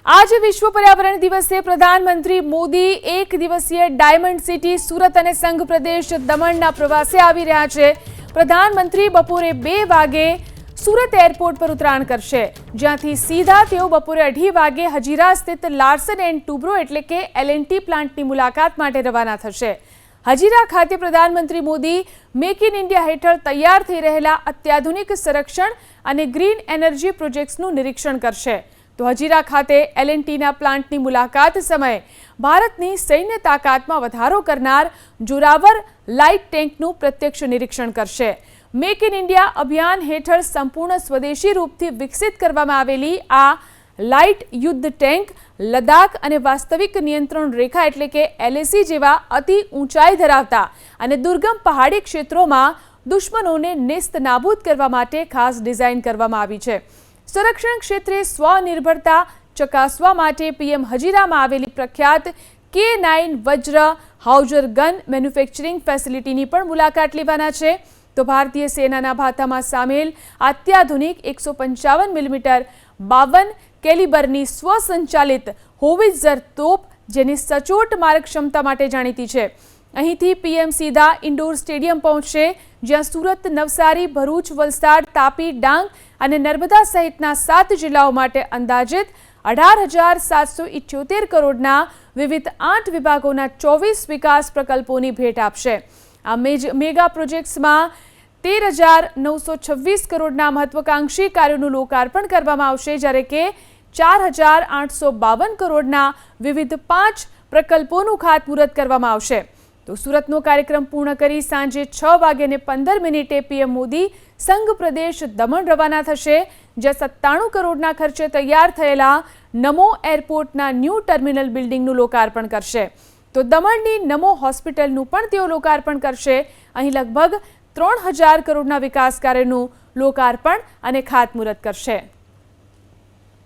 आज विश्व पर्यावरण दिवसे प्रधानमंत्री मोदी एक दिवसीय डायमंड सिटी सूरत और संघ प्रदेश दमणना प्रवासे आवी रह्या छे। प्रधानमंत्री बपोरे 2 वागे सूरत एरपोर्ट पर उतराण करशे, ज्यांथी सीधा तेओ बपोरे 2:30 वागे हजीरा स्थित लार्सन एंड टूब्रो एटले के L&T प्लांटनी मुलाकात माटे रवाना थशे। हजीरा खाते प्रधानमंत्री मोदी मेक इन इंडिया हेठळ तैयार थई रहेला अत्याधुनिक संरक्षण अने ग्रीन एनर्जी प्रोजेक्ट्सनुं निरीक्षण करशे। तो हजीरा खाते L&T ना प्लांटनी मुलाकात समय भारतनी सैन्य ताकातमां वधारो करनार जोरावर लाइट टेंकनुं प्रत्यक्ष निरीक्षण करशे। मेक इन इंडिया अभियान हेठळ संपूर्ण स्वदेशी रूपथी विकसित करवामां आवेली आ लाइट युद्ध टेंक लद्दाख अने वास्तविक नियंत्रण रेखा एटले के LAC जेवा अति ऊंचाई धरावता अने दुर्गम पहाड़ी क्षेत्रोमां दुश्मनोने नेस्त नाबूद करवा माटे खास डिजाइन करवामां आवी छे। संरक्षण क्षेत्रे स्वनिर्भरता चकासवा माटे पीएम हजीरामां आवेली प्रख्यात K9 वज्र हाउजर गन मैन्युफेक्चरिंग फेसिलिटीनी पण मुलाकात लेवाना छे। तो भारतीय सेनाना भाथामां सामेल अत्याधुनिक 155 मिलीमीटर 52 केलिबरनी स्वसंचालित होवित्जर तोप जेनी सचोट मारक क्षमता माटे जाणीती छे। અહીંથી પીએમ सीधा ઇન્ડોર સ્ટેડિયમ પહોંચશે, જ્યાં સુરત, નવસારી, ભરૂચ, વલસાડ, તાપી, ડાંગ અને નર્મદા સહિતના 7 જિલ્લાઓ માટે અંદાજિત 18,778 કરોડના વિવિધ 8 વિભાગોના 24 વિકાસ પ્રકલ્પોની ભેટ આપશે। આ મેગા પ્રોજેક્ટ્સમાં 13,926 કરોડના મહત્વાકાંક્ષી કાર્યોનું લોકાર્પણ કરવામાં આવશે, જ્યારે કે 4,852 કરોડના વિવિધ 5 પ્રકલ્પોનું ખાતમુહૂર્ત કરવામાં આવશે। तो सूरतनो कार्यक्रम पूर्ण करी सांजे 6:15 पीएम मोदी संघ प्रदेश दमण रवाना थशे, ज्यां 97 करोड़ना खर्चे तैयार थयेला नमो एरपोर्टना न्यू टर्मिनल बिल्डिंगनुं लोकार्पण करशे। तो दमणनी नमो होस्पिટલનું પણ તેઓ લોકાર્પણ કરશે। અહીં લગભગ 3,000 કરોડના વિકાસ કાર્યનું લોકાર્પણ અને ખાતમુહૂર્ત કરશે।